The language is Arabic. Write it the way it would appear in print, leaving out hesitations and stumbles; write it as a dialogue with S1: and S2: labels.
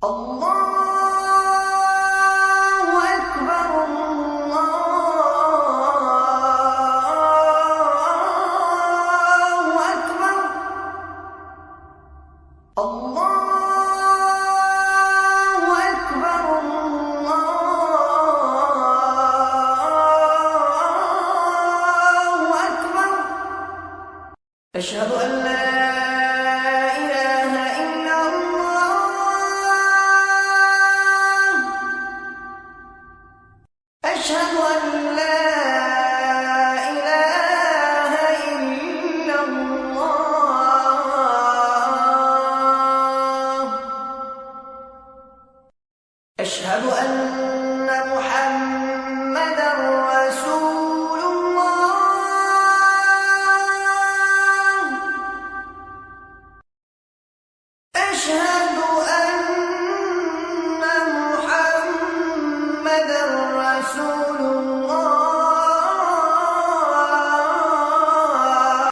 S1: الله أكبر الله أكبر الله أكبر الله أكبر أشهد أن لا إله إلا الله أشهد أن لا إله إلا الله أشهد أن محمدًا رسول الله أشهد أن محمدًا رسول